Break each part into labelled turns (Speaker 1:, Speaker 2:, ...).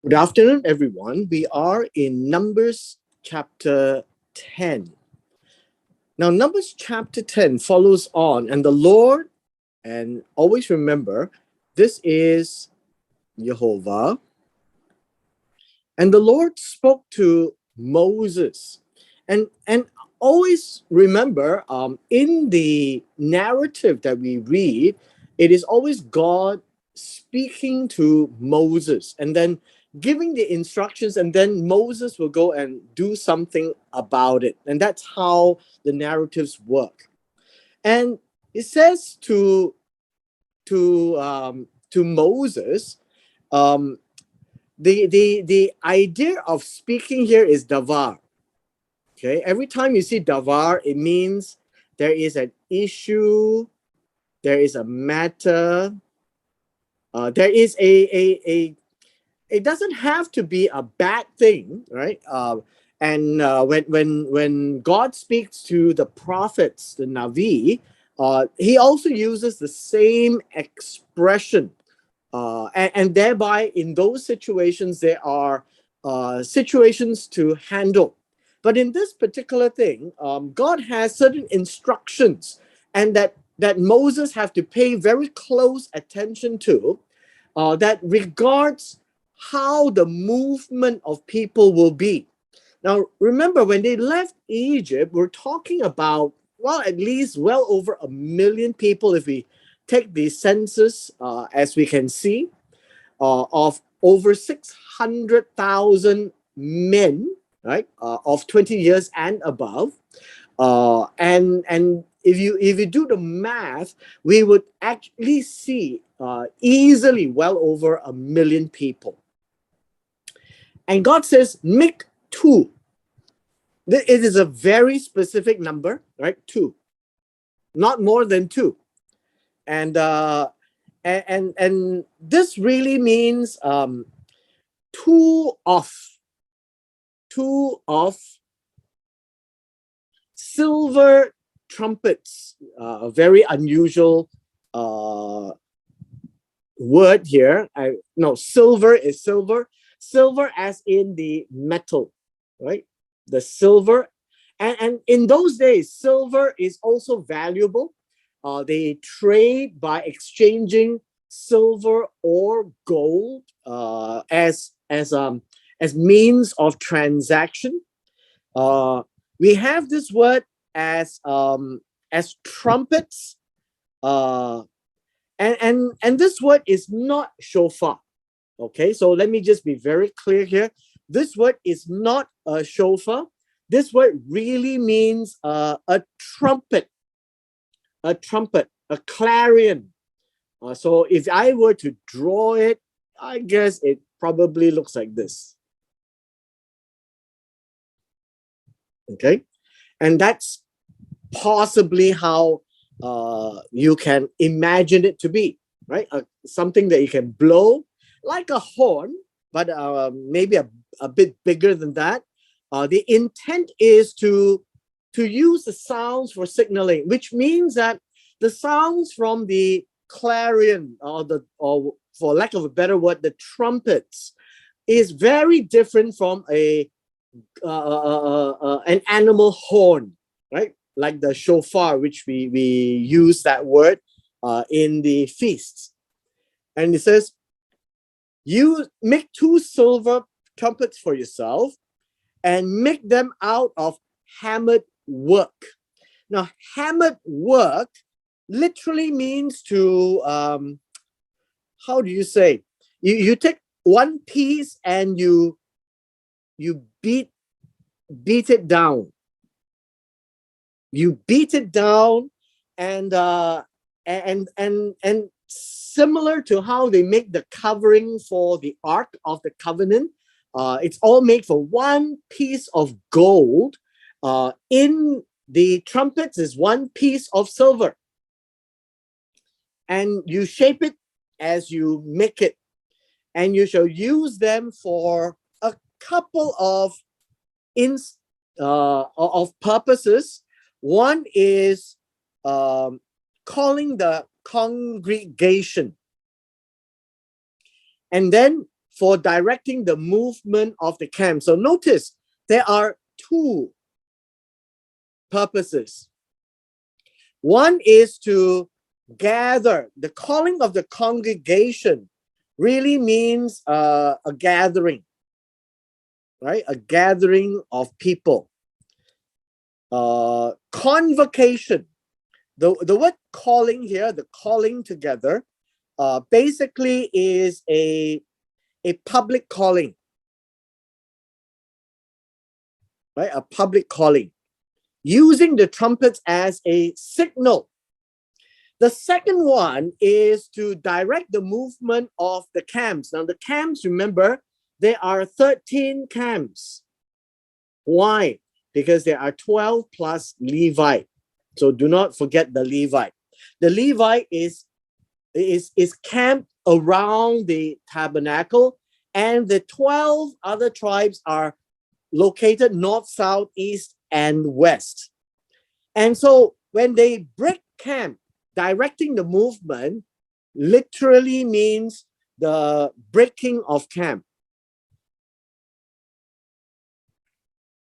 Speaker 1: Good afternoon, everyone. We are in Numbers chapter 10. Now, Numbers chapter 10 follows on, and the Lord, and always remember, this is Jehovah, and the Lord spoke to Moses. And always remember, in the narrative that we read, it is always God speaking to Moses and then giving the instructions, and then Moses will go and do something about it. And that's how the narratives work. And it says to Moses, um, the idea of speaking here is davar. Okay, every time you see davar, it means there is an issue, there is a matter, there is a it doesn't have to be a bad thing, right? When God speaks to the prophets, the Navi, he also uses the same expression, and thereby in those situations there are situations to handle. But in this particular thing, God has certain instructions, and that Moses have to pay very close attention to, that regards how the movement of people will be. Now, remember, when they left Egypt, we're talking about, well, at least well over 1 million people, if we take the census, as we can see, of over 600,000 men, right, of 20 years and above. And if you do the math, we would actually see easily well over 1 million people. And God says, make two. It is a very specific number, right? Two, not more than two. And this really means two of silver trumpets. A very unusual word here. Silver is silver. Silver as in the metal, right? The silver. And in those days, silver is also valuable. They trade by exchanging silver or gold as means of transaction. We have this word as trumpets, and this word is not shofar. Okay, so let me just be very clear here. This word is not a shofar. This word really means a trumpet, a clarion. So if I were to draw it, I guess it probably looks like this. Okay, and that's possibly how you can imagine it to be, right? Something that you can blow like a horn, but maybe a bit bigger than that. The intent is to use the sounds for signaling, which means that the sounds from the clarion, or for lack of a better word, the trumpets, is very different from an animal horn, right? Like the shofar, which we use that word in the feasts. And it says, you make 2 silver trumpets for yourself and make them out of hammered work. Now, hammered work literally means to, how do you say? You take one piece and you beat it down. You beat it down, and similar to how they make the covering for the Ark of the Covenant, it's all made for one piece of gold. In the trumpets is one piece of silver, and you shape it as you make it, and you shall use them for a couple of purposes. One is calling the congregation. And then for directing the movement of the camp. So notice there are two purposes. One is to gather. The calling of the congregation really means a gathering, right? A gathering of people. Convocation. The word calling here, the calling together, basically is a public calling, right? A public calling, using the trumpets as a signal. The second one is to direct the movement of the camps. Now, the camps, remember, there are 13 camps. Why? Because there are 12 plus Levite. So do not forget the Levite. The Levite is camped around the tabernacle, and the 12 other tribes are located north, south, east, and west. And so when they break camp, directing the movement literally means the breaking of camp.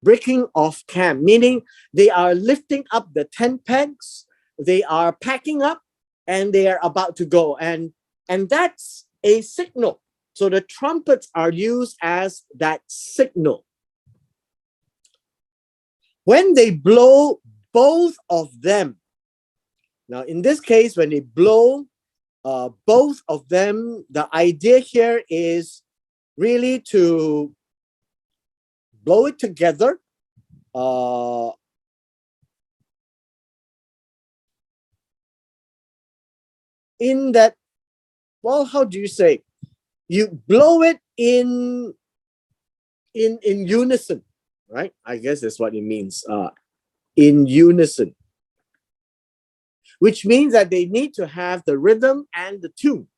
Speaker 1: Breaking of camp, meaning they are lifting up the tent pegs, they are packing up, and they are about to go. And that's a signal. So the trumpets are used as that signal. When they blow both of them, now in this case, when they blow both of them, the idea here is really to blow it together. In that, well, how do you say? You blow it in unison, right? I guess that's what it means. In unison, which means that they need to have the rhythm and the tune,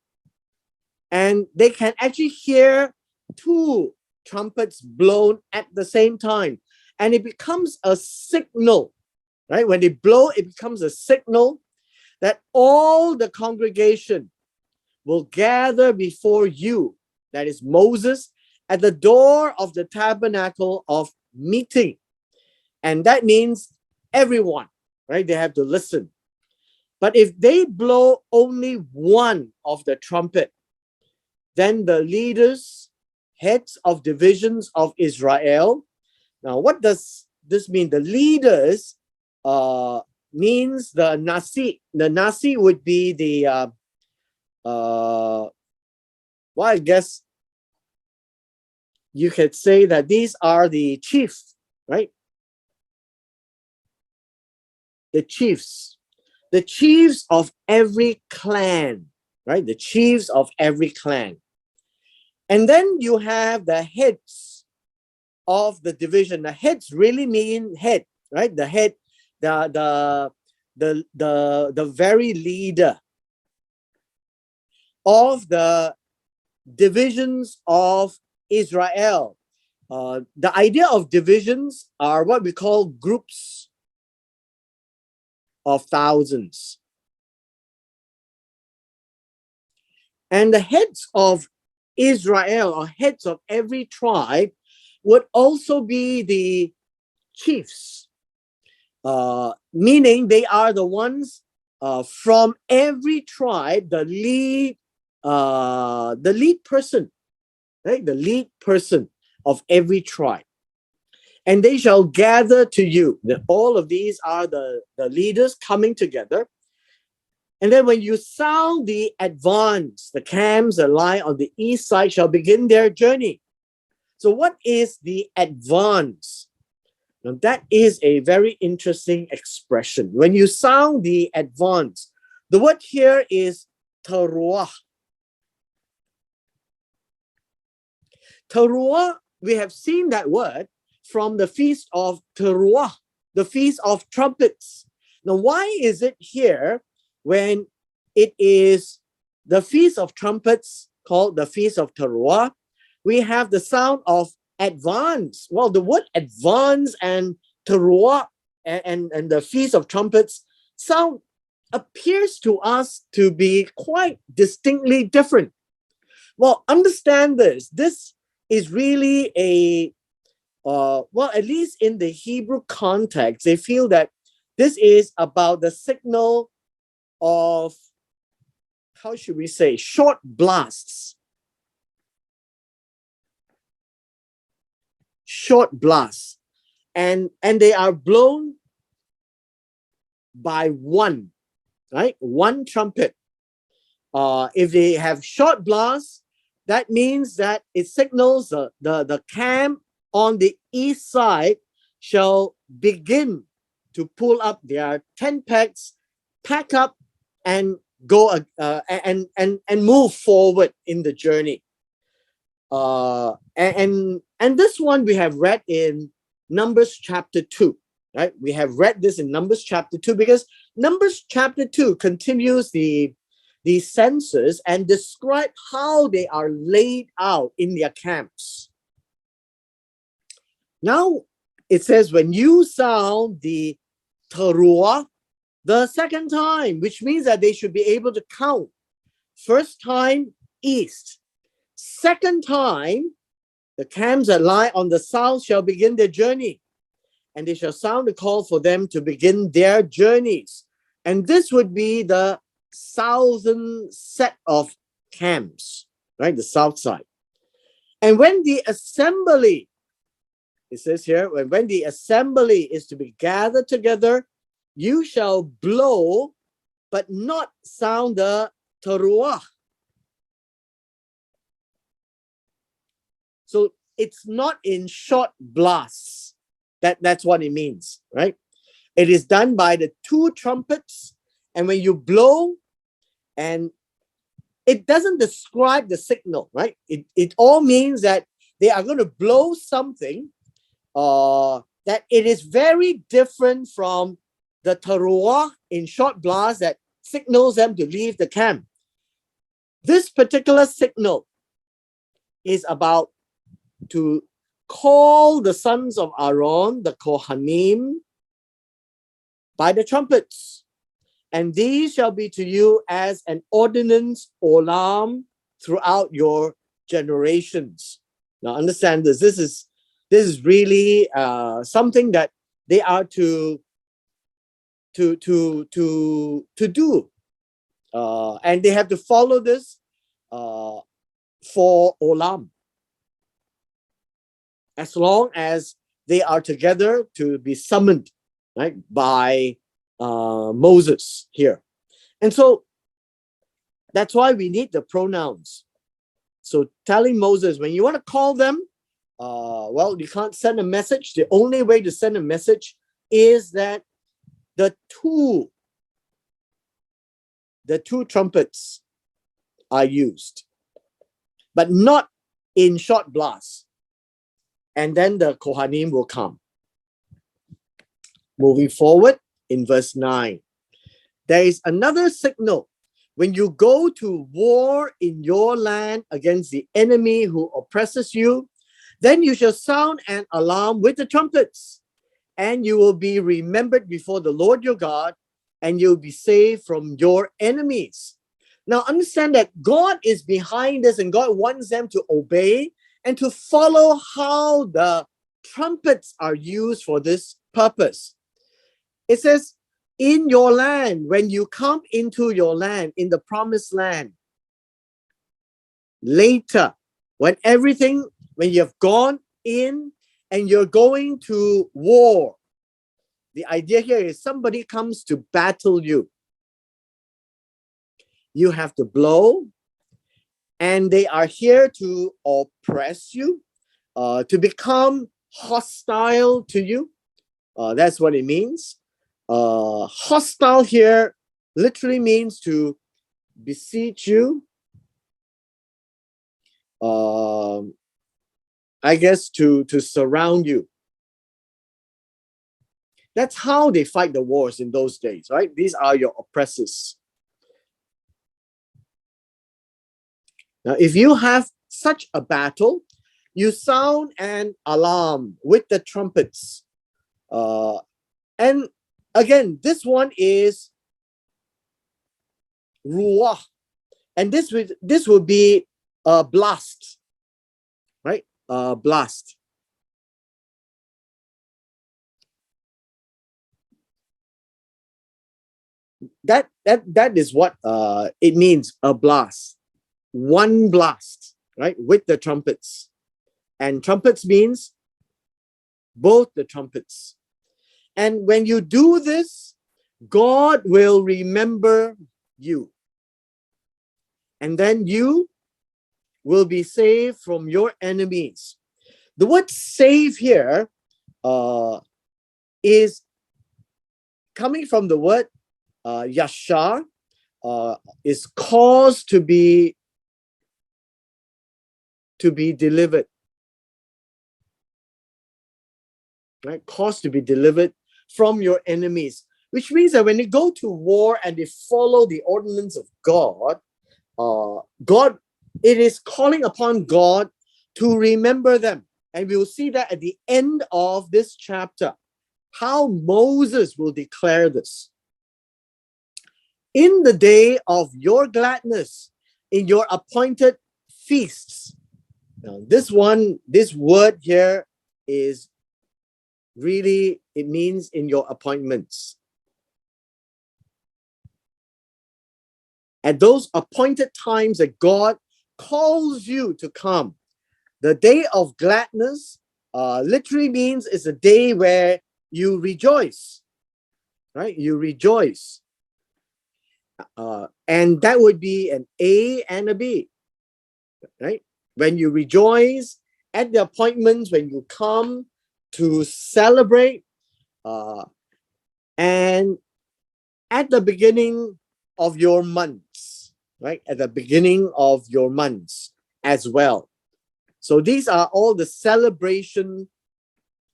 Speaker 1: and they can actually hear two trumpets blown at the same time, and it becomes a signal, right? When they blow, it becomes a signal that all the congregation will gather before you, that is Moses, at the door of the tabernacle of meeting. And that means everyone, right? They have to listen. But if they blow only one of the trumpet, then the leaders, heads of divisions of Israel. Now, what does this mean? The leaders means the Nasi. The Nasi would be the, well, I guess you could say that these are the chiefs, right? The chiefs of every clan, right? The chiefs of every clan. And then you have the heads of the division. The heads really mean head, right? The head, the very leader of the divisions of Israel. The idea of divisions are what we call groups of thousands. And the heads of Israel, or heads of every tribe, would also be the chiefs, meaning they are the ones from every tribe, the lead person, right? The lead person of every tribe. And they shall gather to you. All of these are the leaders coming together. And then when you sound the advance, the camps that lie on the east side shall begin their journey. So what is the advance? Now that is a very interesting expression. When you sound the advance, the word here is teruah. Teruah, we have seen that word from the Feast of Teruah, the Feast of Trumpets. Now, why is it here when it is the Feast of Trumpets called the Feast of Teruah? We have the sound of advance. Well, the word advance and Teruah and the Feast of Trumpets sound appears to us to be quite distinctly different. Well, understand this. This is really a, well, at least in the Hebrew context, they feel that this is about the signal of, how should we say, short blasts. Short blasts. And they are blown by one, right? One trumpet. If they have short blasts, that means that it signals the camp on the east side shall begin to pull up their tent pegs, pack up, and go and move forward in the journey. And this one we have read in Numbers chapter 2, right? We have read this in Numbers chapter 2 because Numbers chapter 2 continues the census and describe how they are laid out in their camps. Now it says, when you sound the teruah the second time, which means that they should be able to count. First time, east. Second time, the camps that lie on the south shall begin their journey, and they shall sound the call for them to begin their journeys. And this would be the southern set of camps, right? The south side. And when the assembly, it says here, when the assembly is to be gathered together, you shall blow, but not sound the teruah. So it's not in short blasts. That's what it means, right? It is done by the two trumpets, and when you blow, and it doesn't describe the signal, right? It all means that they are going to blow something that it is very different from the teruah in short blast that signals them to leave the camp. This particular signal is about to call the sons of Aaron, the Kohanim, by the trumpets. And these shall be to you as an ordinance olam throughout your generations. Now understand this. This is really something that they are to do. And they have to follow this for olam, as long as they are together to be summoned, right, by Moses here. And so that's why we need the pronouns. So telling Moses, when you want to call them, well, you can't send a message. The only way to send a message is that the two trumpets are used, but not in short blasts. And then the Kohanim will come. Moving forward in verse 9. There is another signal. When you go to war in your land against the enemy who oppresses you, then you shall sound an alarm with the trumpets, and you will be remembered before the Lord your God, and you'll be saved from your enemies. Now understand that God is behind this, and God wants them to obey and to follow how the trumpets are used for this purpose. It says, in your land, when you come into your land, in the promised land, later, when you have gone in and you're going to war, the idea here is somebody comes to battle you. You have to blow, and they are here to oppress you, to become hostile to you. That's what it means. Hostile here literally means to besiege you. I guess to surround you. That's how they fight the wars in those days, right? These are your oppressors. Now, if you have such a battle, you sound an alarm with the trumpets. And again, this one is ruah. And this would be a blast, right? A blast. That is what it means, a blast. One blast, right? With the trumpets. And trumpets means both the trumpets. And when you do this, God will remember you. And then you will be saved from your enemies. The word save here is coming from the word yashar, is caused to be delivered. Right? Caused to be delivered from your enemies. Which means that when they go to war and they follow the ordinance of God, it is calling upon God to remember them. And we will see that at the end of this chapter, how Moses will declare this. In the day of your gladness, in your appointed feasts. Now, this word here is really, it means in your appointments. At those appointed times that God calls you to come. The day of gladness literally means it's a day where you rejoice, right? You rejoice. And that would be an A and a B, right? When you rejoice at the appointments, when you come to celebrate, and at the beginning of your months, right? At the beginning of your months as well. So these are all the celebration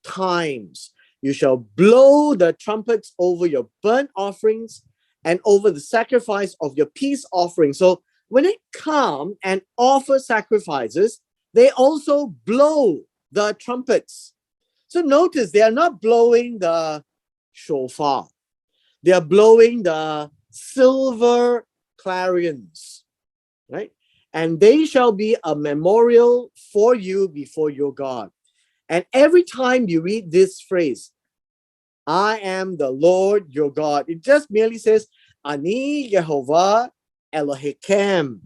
Speaker 1: times. You shall blow the trumpets over your burnt offerings and over the sacrifice of your peace offering. So when they come and offer sacrifices, they also blow the trumpets. So notice they are not blowing the shofar. They are blowing the silver clarions, right? And they shall be a memorial for you before your God. And every time you read this phrase, I am the Lord your God, it just merely says, Ani Yehovah Elohim.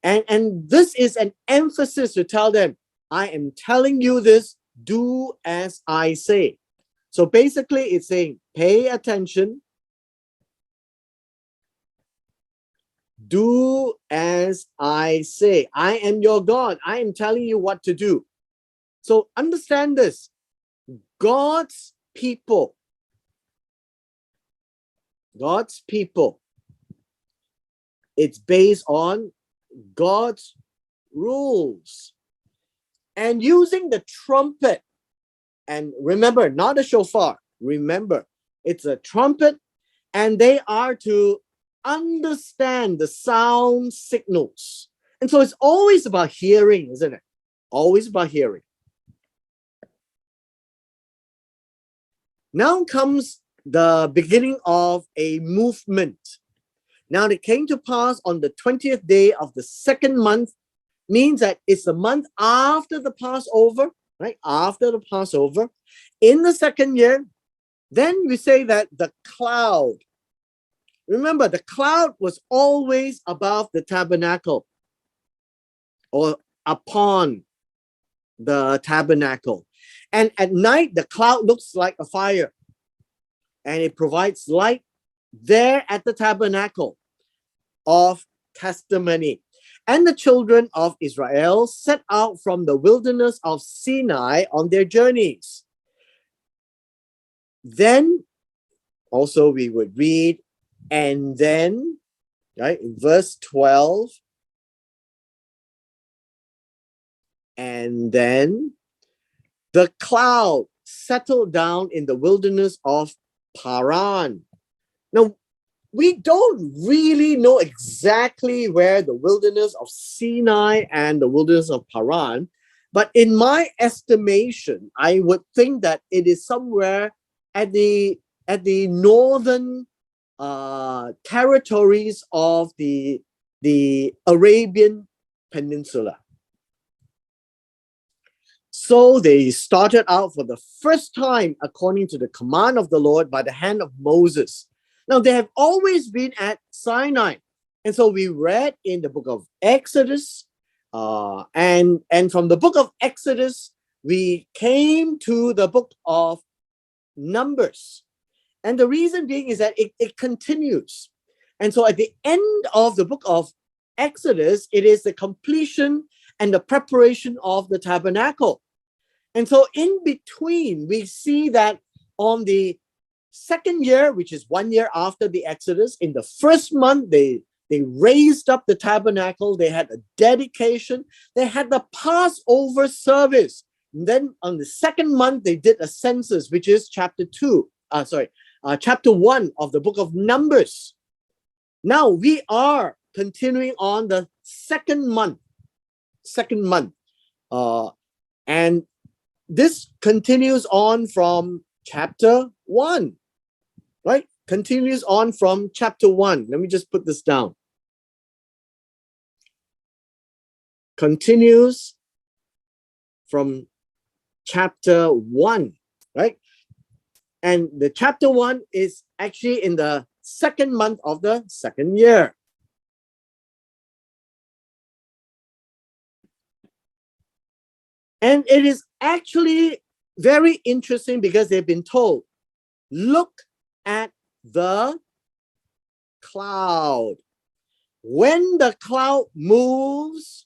Speaker 1: And this is an emphasis to tell them, I am telling you this, do as I say. So basically it's saying, pay attention, do as I say. I am your God. I am telling you what to do. So understand this. God's people, it's based on God's rules. And using the trumpet, and remember, not a shofar, remember, it's a trumpet, and they are to understand the sound signals. And so it's always about hearing, isn't it? Always about hearing. Now comes the beginning of a movement. Now it came to pass on the 20th day of the second month, means that it's the month after the Passover, right? After the Passover, in the second year, then we say that the cloud, remember the cloud was always above the tabernacle or upon the tabernacle. And at night, the cloud looks like a fire and it provides light there at the tabernacle of testimony. And the children of Israel set out from the wilderness of Sinai on their journeys. Then also we would read, and then, right, in verse 12, and then the cloud settled down in the wilderness of Paran. Now, we don't really know exactly where the wilderness of Sinai and the wilderness of Paran, but in my estimation, I would think that it is somewhere at the northern territories of the Arabian Peninsula. So they started out for the first time according to the command of the Lord by the hand of Moses. Now, they have always been at Sinai. And so we read in the book of Exodus, and from the book of Exodus, we came to the book of Numbers. And the reason being is that it continues. And so at the end of the book of Exodus, it is the completion and the preparation of the tabernacle. And so in between, we see that on the second year, which is 1 year after the Exodus, in the first month, they raised up the tabernacle. They had a dedication. They had the Passover service. And then on the second month, they did a census, which is chapter 1 of the book of Numbers. Now we are continuing on the second month. And this continues on from chapter 1, right? Continues on from chapter 1. Let me just put this down. Continues from chapter 1, right? And the chapter 1 is actually in the second month of the second year. And it is actually very interesting because they've been told, look at the cloud. When the cloud moves,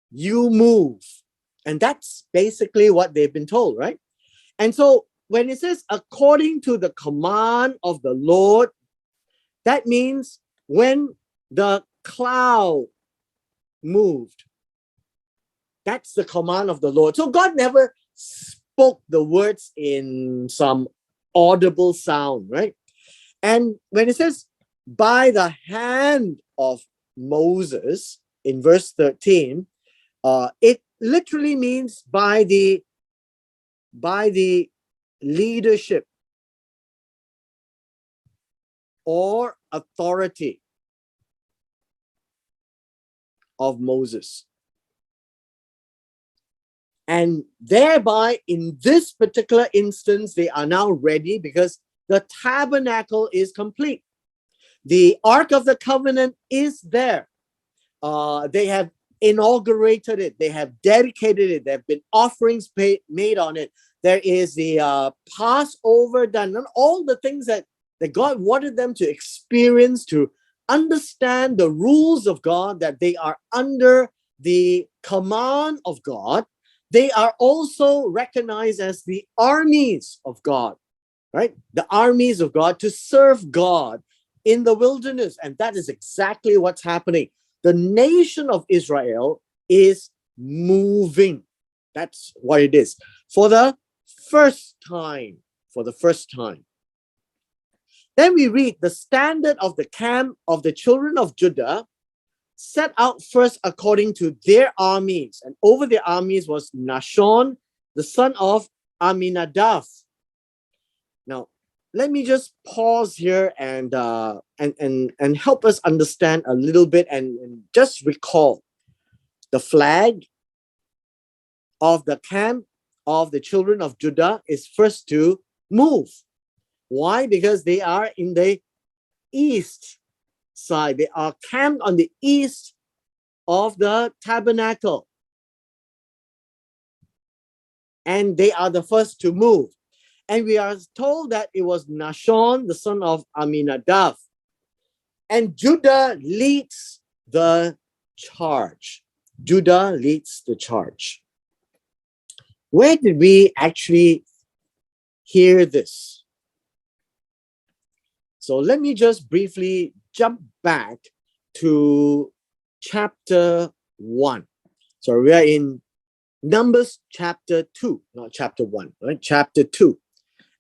Speaker 1: you move. And that's basically what they've been told, right? And so when it says according to the command of the Lord, that means when the cloud moved, that's the command of the Lord. So God never spoke the words in some audible sound, right? And when it says by the hand of Moses in verse 13, it literally means by the leadership or authority of Moses. And thereby, in this particular instance, they are now ready because the tabernacle is complete. The Ark of the Covenant is there. They have inaugurated it. They have dedicated it. There have been offerings made on it. There is the Passover done, and all the things that God wanted them to experience, to understand the rules of God, that they are under the command of God. They are also recognized as the armies of God, right? The armies of God to serve God in the wilderness. And that is exactly what's happening. The nation of Israel is moving. That's what it is. For the first time. Then we read the standard of the camp of the children of Judah set out first according to their armies. And over their armies was Nahshon, the son of Amminadab. Now, let me just pause here and help us understand a little bit and just recall the flag of the camp of the children of Judah is first to move. Why? Because they are in the east side. They are camped on the east of the tabernacle. And they are the first to move. And we are told that it was Nahshon, the son of Amminadab. And Judah leads the charge. Where did we actually hear this? So let me just briefly jump back to chapter 1. So we are in Numbers chapter 2, not chapter 1, right? Chapter 2.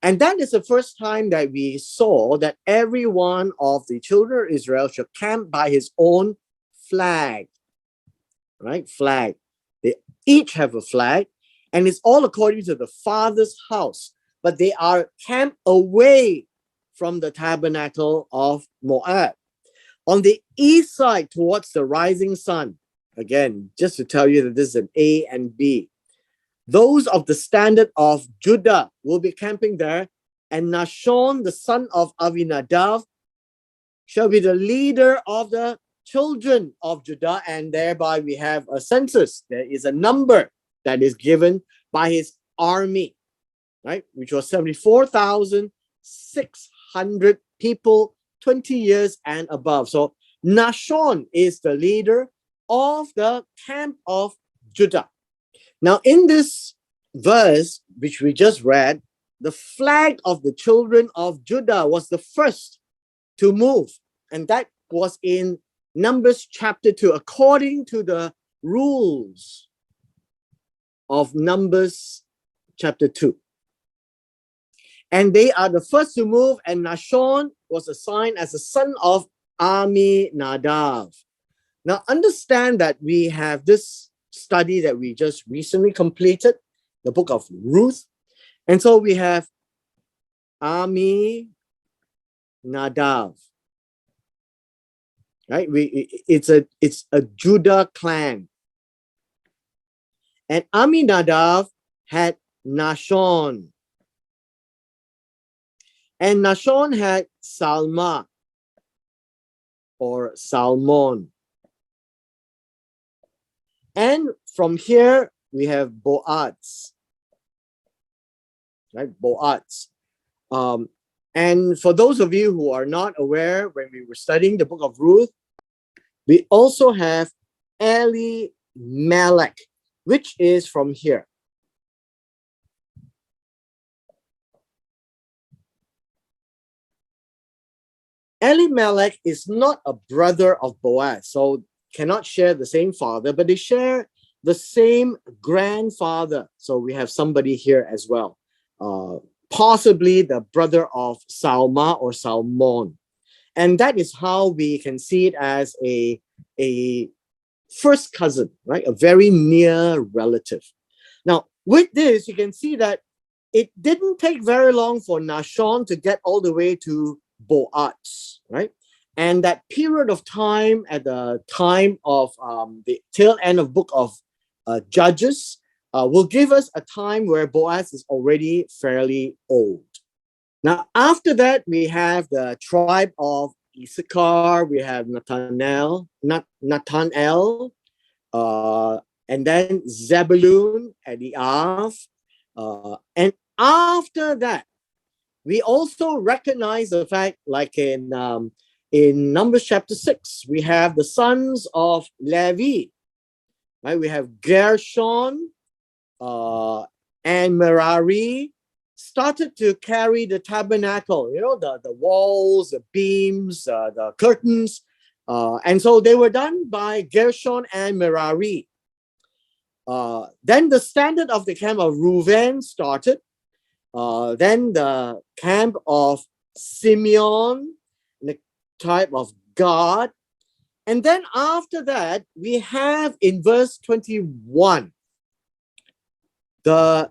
Speaker 1: And that is the first time that we saw that every one of the children of Israel should camp by his own flag, right? Flag. They each have a flag, and it's all according to the father's house, but they are camped away from the tabernacle of Moab. On the east side towards the rising sun, again, just to tell you that this is an A and B, those of the standard of Judah will be camping there, and Nashon, the son of Avinadav, shall be the leader of the children of Judah, and thereby we have a census. There is a number that is given by his army, right? Which was 74,600 people, 20 years and above. So Nashon is the leader of the camp of Judah. Now, in this verse, which we just read, the flag of the children of Judah was the first to move. And that was in Numbers chapter 2, according to the rules of Numbers chapter 2. And they are the first to move, and Nashon was assigned as the son of Aminadav. Now, understand that we have this study that we just recently completed, the book of Ruth. And so we have Aminadav, right? It's a Judah clan. And Aminadav had Nashon. And Nashon had Salma or Salmon. And from here, we have Boaz, right? Boaz. And for those of you who are not aware, when we were studying the book of Ruth, we also have Elimelech, which is from here. Elimelech is not a brother of Boaz, so cannot share the same father, but they share the same grandfather. So we have somebody here as well, possibly the brother of Salma or Salmon. And that is how we can see it as a first cousin, right? A very near relative. Now, with this, you can see that it didn't take very long for Nashon to get all the way to Boaz, right? And that period of time at the time of the tail end of book of Judges will give us a time where Boaz is already fairly old. Now, after that, we have the tribe of Issachar, we have Nathanael, and then Zebulun, Eliav. And after that, we also recognize the fact, like in Numbers chapter 6, we have the sons of Levi, right? We have Gershon and Merari started to carry the tabernacle, the walls, the beams, the curtains. And so they were done by Gershon and Merari. Then the standard of the camp of Reuven started. Then the camp of Simeon, the tribe of Gad. And then after that, we have in verse 21, the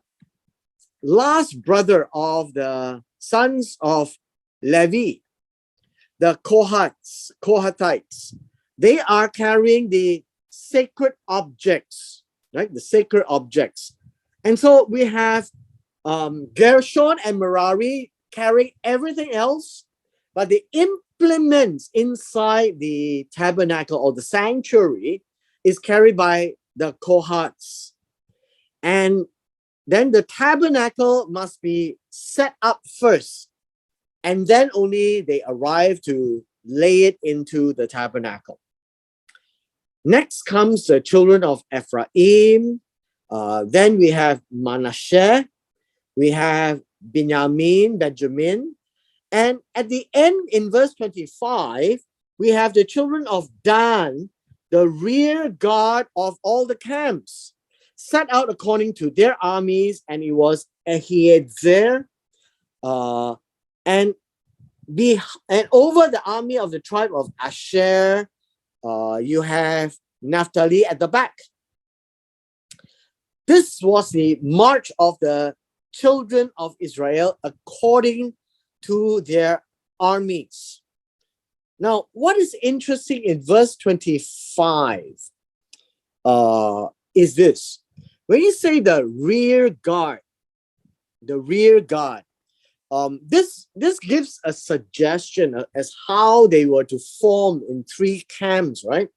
Speaker 1: last brother of the sons of Levi, the Kohathites. They are carrying the sacred objects, right? The sacred objects. And so we have Gershon and Merari carrying everything else, but the implements inside the tabernacle or the sanctuary is carried by the Kohats. And then the tabernacle must be set up first, and then only they arrive to lay it into the tabernacle. Next comes the children of Ephraim. Then we have Manasseh. We have Benjamin. And at the end, in verse 25, we have the children of Dan, the rear guard of all the camps, set out according to their armies, and it was Ahiezer. And over the army of the tribe of Asher, you have Naphtali at the back. This was the march of the children of Israel according to their armies. Now, what is interesting in verse 25 is this. When you say the rear guard, this gives a suggestion as how they were to form in three camps, right?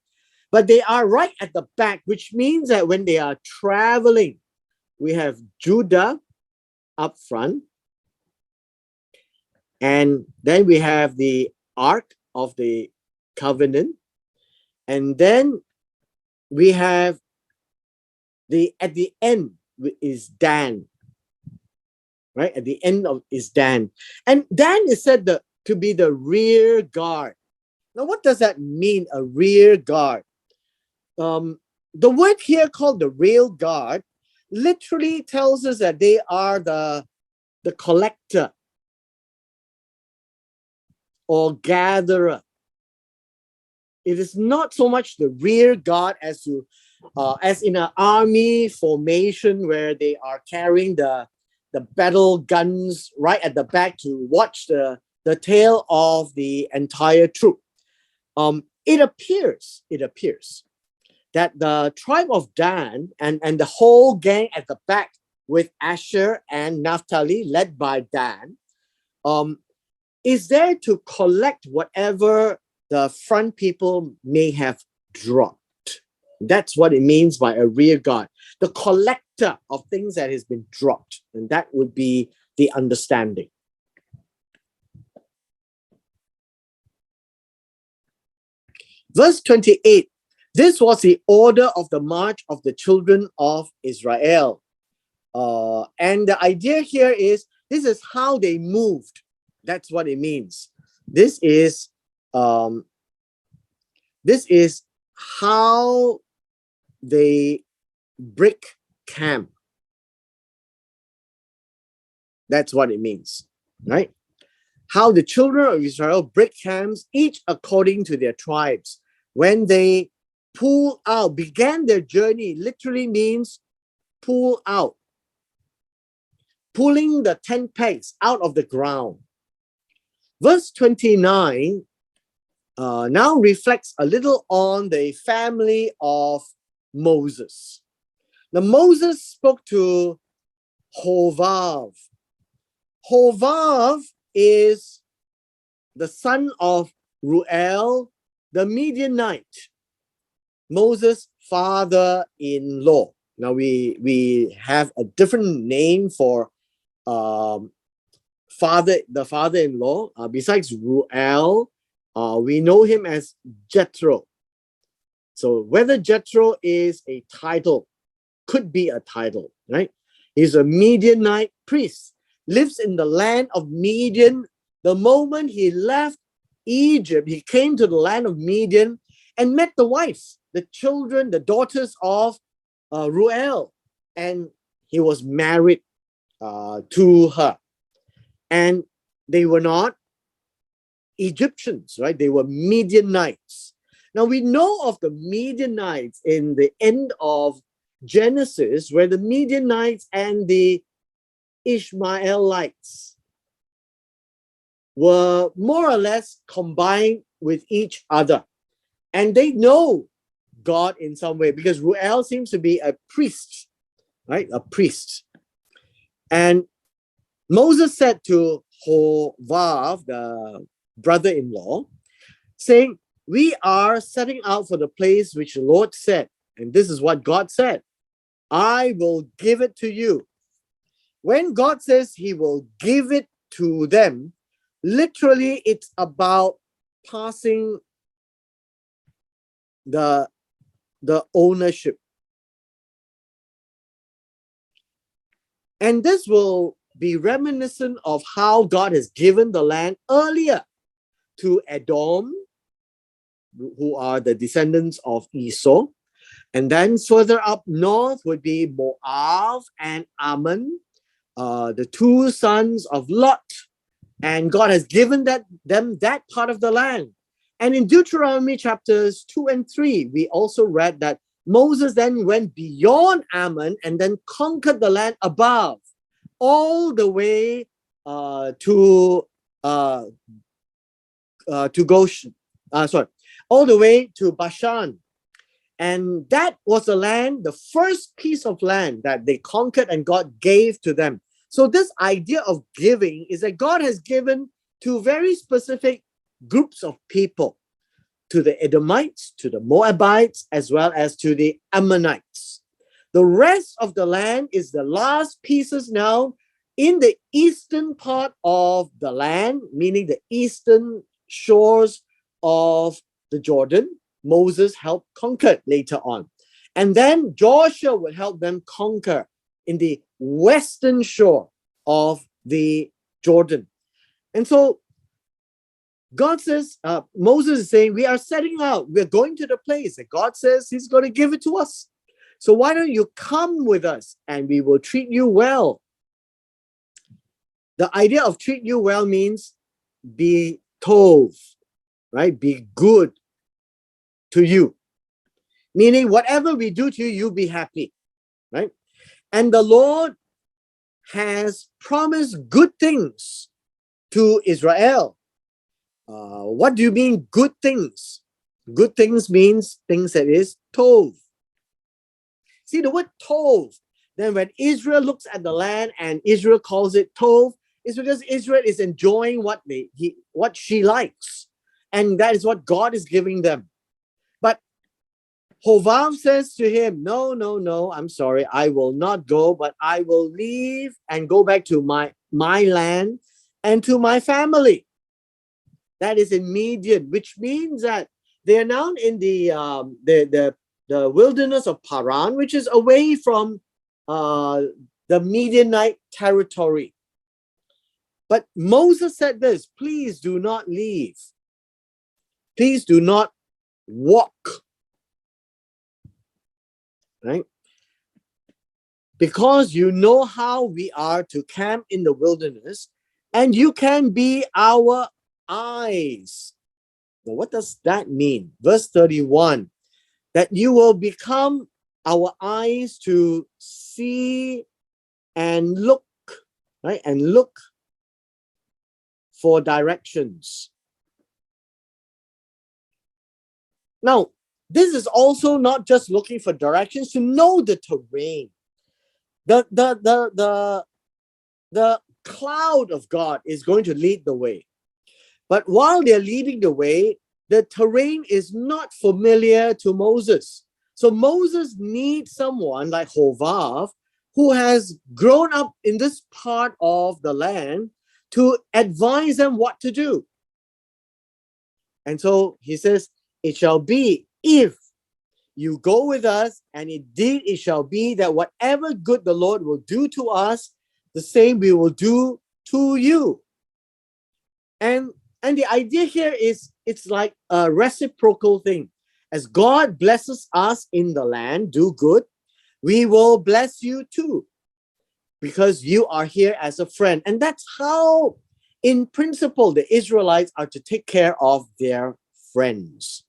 Speaker 1: But they are right at the back, which means that when they are traveling, we have Judah up front, and then we have the Ark of the Covenant, and then we have at the end is Dan, right? At the end of is Dan, and Dan is said to be the rear guard. Now, what does that mean? A rear guard. The word here called the rear guard literally tells us that they are the collector or gatherer. It is not so much the rear guard as in an army formation where they are carrying the battle guns right at the back to watch the tail of the entire troop. It appears that the tribe of Dan and the whole gang at the back with Asher and Naphtali, led by Dan, is there to collect whatever the front people may have dropped. That's what it means by a rear guard, the collector of things that has been dropped. And that would be the understanding. Verse 28, this was the order of the march of the children of Israel. And the idea here is, this is how they moved. That's what it means. This is how they break camp. That's what it means, right? How the children of Israel break camps, each according to their tribes. When they began their journey, literally means pull out. Pulling the tent pegs out of the ground. Verse 29 now reflects a little on the family of Moses. Now, Moses spoke to Hovav. Hovav is the son of Ruel, the Midianite, Moses' father-in-law. Now, we have a different name for the father-in-law. Besides Ruel, we know him as Jethro. So whether Jethro is a title, could be a title, right? He's a Midianite priest, lives in the land of Midian. The moment he left Egypt, he came to the land of Midian and met the wives, the children, the daughters of Ruel, and he was married to her. And they were not Egyptians, right? They were Midianites. Now we know of the Midianites in the end of Genesis, where the Midianites and the Ishmaelites were more or less combined with each other. And they know God in some way, because Ruel seems to be a priest, right? A priest. And Moses said to Hovav, the brother-in-law, saying, we are setting out for the place which the Lord said. And this is what God said: I will give it to you. When God says he will give it to them, literally it's about passing the ownership. And this will be reminiscent of how God has given the land earlier to Edom, who are the descendants of Esau. And then further up north would be Moab and Ammon, the two sons of Lot. And God has given them that part of the land. And in Deuteronomy chapters 2 and 3, we also read that Moses then went beyond Ammon and then conquered the land above, all the way to Goshen. All the way to Bashan. And that was the land, the first piece of land that they conquered and God gave to them. So this idea of giving is that God has given to very specific groups of people, to the Edomites, to the Moabites, as well as to the Ammonites. The rest of the land is the last pieces now in the eastern part of the land, meaning the eastern shores of the Jordan. Moses helped conquer later on. And then Joshua would help them conquer in the western shore of the Jordan. And so God says, Moses is saying, we are setting out, we're going to the place that God says he's going to give it to us. So why don't you come with us and we will treat you well. The idea of treat you well means be tov, right? Be good to you. Meaning whatever we do to you, you be happy, right? And the Lord has promised good things to Israel. What do you mean good things? Good things means things that is tov. See the word tov. Then when Israel looks at the land and Israel calls it tov, it's because Israel is enjoying what she likes. And that is what God is giving them. But Hovav says to him, no, I'm sorry, I will not go, but I will leave and go back to my land and to my family. That is in Midian, which means that they are now in the wilderness of Paran, which is away from the Midianite territory. But Moses said this, please do not leave. Please do not walk. Right? Because you know how we are to camp in the wilderness, and you can be our eyes. Now, what does that mean? Verse 31, that you will become our eyes to see and look, right? And look for directions. Now, this is also not just looking for directions, to know the terrain. The cloud of God is going to lead the way. But while they're leading the way, the terrain is not familiar to Moses. So Moses needs someone like Hovav, who has grown up in this part of the land, to advise them what to do. And so he says, it shall be if you go with us, and indeed it shall be that whatever good the Lord will do to us, the same we will do to you. And the idea here is it's like a reciprocal thing. As God blesses us in the land, do good, we will bless you too, because you are here as a friend. And that's how, in principle, the Israelites are to take care of their friends.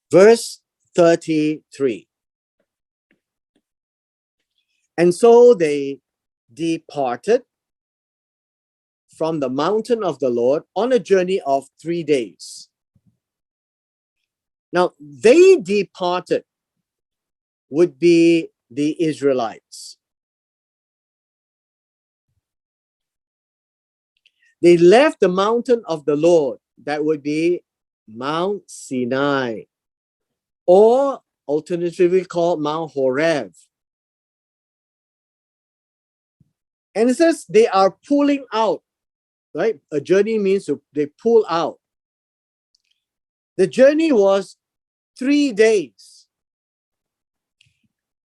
Speaker 1: Verse 33. And so they departed from the mountain of the Lord on a journey of 3 days. Now, they departed would be the Israelites. They left the mountain of the Lord, that would be Mount Sinai, or alternatively called Mount Horeb. And it says they are pulling out, right? A journey means they pull out. The journey was 3 days.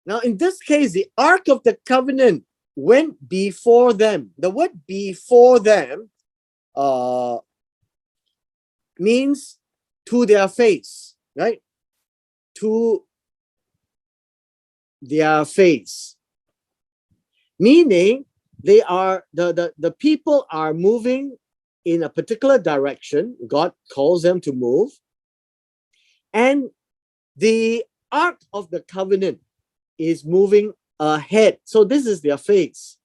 Speaker 1: Now, in this case, the Ark of the Covenant went before them. The word before them means to their face, right? To their face. Meaning they are the people are moving in a particular direction. God calls them to move. And the Ark of the Covenant is moving ahead. So this is their face.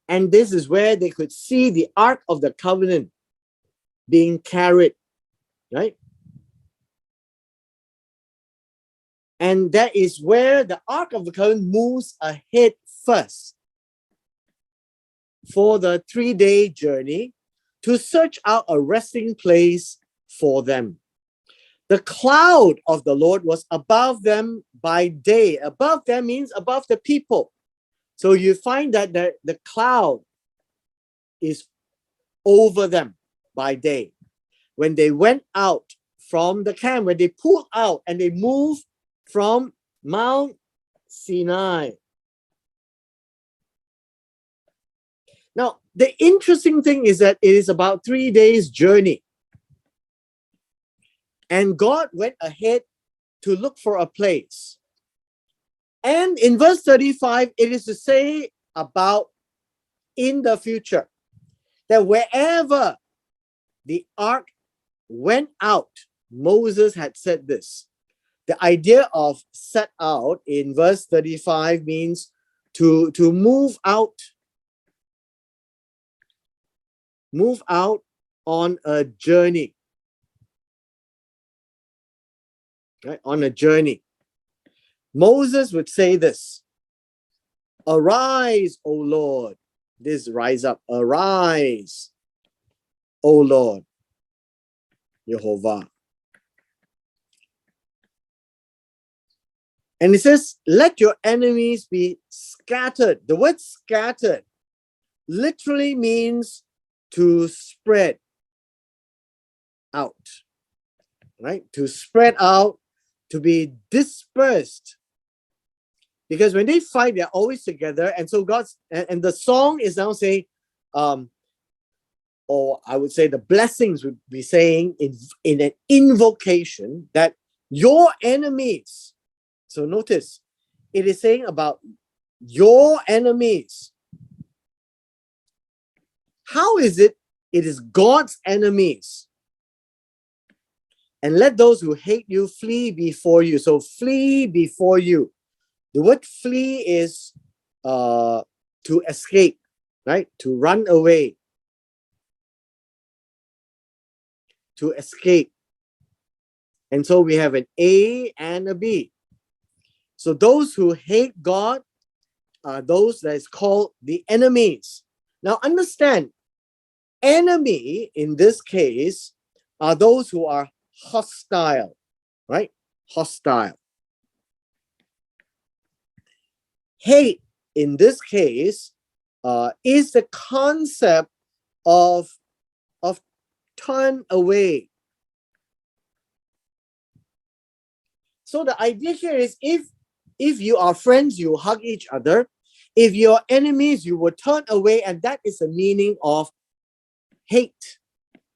Speaker 1: And this is where they could see the Ark of the Covenant being carried, right? And that is where the Ark of the Covenant moves ahead first for the 3-day journey to search out a resting place for them. The cloud of the Lord was above them by day. Above them means above the people. So you find that the cloud is over them by day. When they went out from the camp, when they pulled out and they moved from Mount Sinai. Now, the interesting thing is that it is about 3 days' journey. And God went ahead to look for a place. And in verse 35, it is to say about in the future, that wherever the ark went out, Moses had said this. The idea of set out in verse 35 means to move out on a journey. Right? On a journey. Moses would say this, arise, O Lord. This rise up, arise, O Lord, Jehovah. And it says, let your enemies be scattered. The word scattered literally means to spread out, right? To spread out, to be dispersed. Because when they fight, they're always together. And so and the song is now saying, or I would say the blessings would be saying in an invocation that your enemies. So notice, it is saying about your enemies. How is it? It is God's enemies. And let those who hate you flee before you. So flee before you. The word flee is to escape, right? To run away. To escape. And so we have an A and a B. So those who hate God are those that is called the enemies. Now understand, enemy in this case are those who are hostile, right? Hostile. Hate in this case is the concept of turn away. So the idea here is if you are friends, you hug each other. If you're enemies, you will turn away, and that is the meaning of hate.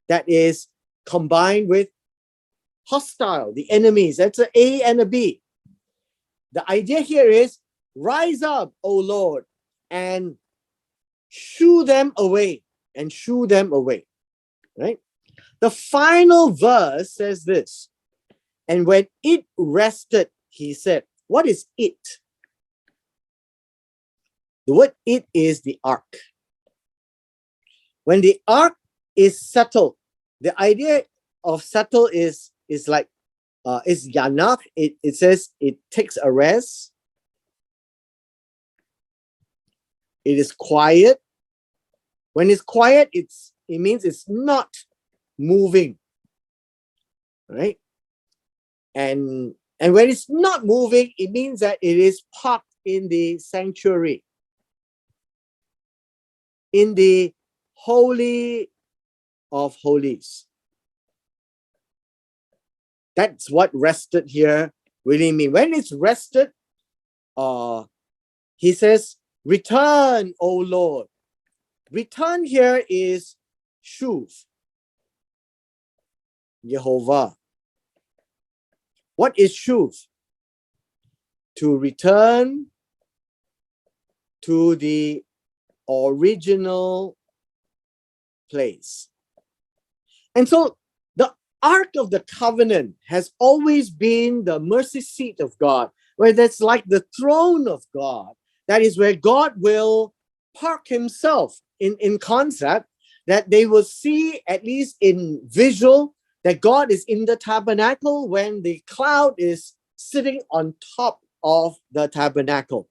Speaker 1: That is combined with hostile, the enemies. That's an A and a B. The idea here is rise up, O Lord, and shoo them away, and shoo them away, right? The final verse says this, and when it rested, he said, what is it? The word it is the ark. When the ark is settled, the idea of settle is like, is yanak. It says it takes a rest. It is quiet. When it's quiet, it means it's not moving, right? And when it's not moving, it means that it is parked in the sanctuary, in the Holy of Holies. That's what rested here really means. When it's rested, he says, return, O Lord. Return here is shuv, Jehovah. What is shuv? To return to the original place. And so the Ark of the Covenant has always been the mercy seat of God, where that's like the throne of God. That is where God will park himself in concept, that they will see, at least in visual, that God is in the tabernacle when the cloud is sitting on top of the tabernacle.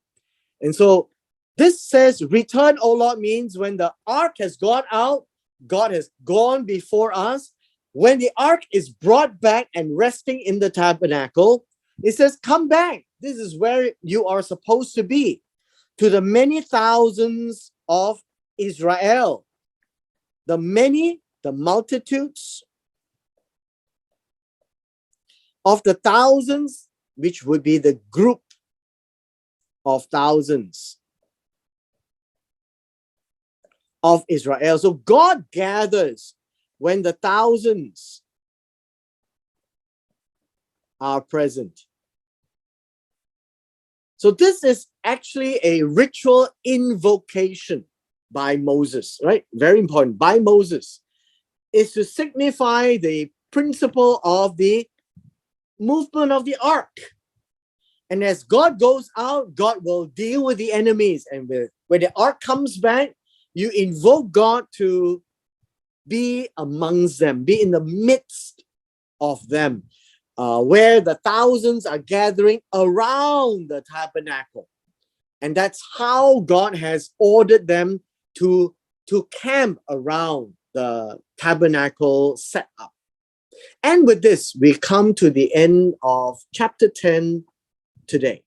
Speaker 1: And so this says, return, O Lord, means when the ark has gone out, God has gone before us. When the ark is brought back and resting in the tabernacle, it says, come back. This is where you are supposed to be. To the many thousands of Israel. The many, the multitudes of the thousands, which would be the group of thousands of Israel. So God gathers when the thousands are present. So this is actually a ritual invocation by Moses, right? Very important. By Moses is to signify the principle of the movement of the ark. And as God goes out, God will deal with the enemies. And when the ark comes back, you invoke God to be amongst them, be in the midst of them, where the thousands are gathering around the tabernacle. And that's how God has ordered them to camp around the tabernacle setup. And with this, we come to the end of chapter 10 today.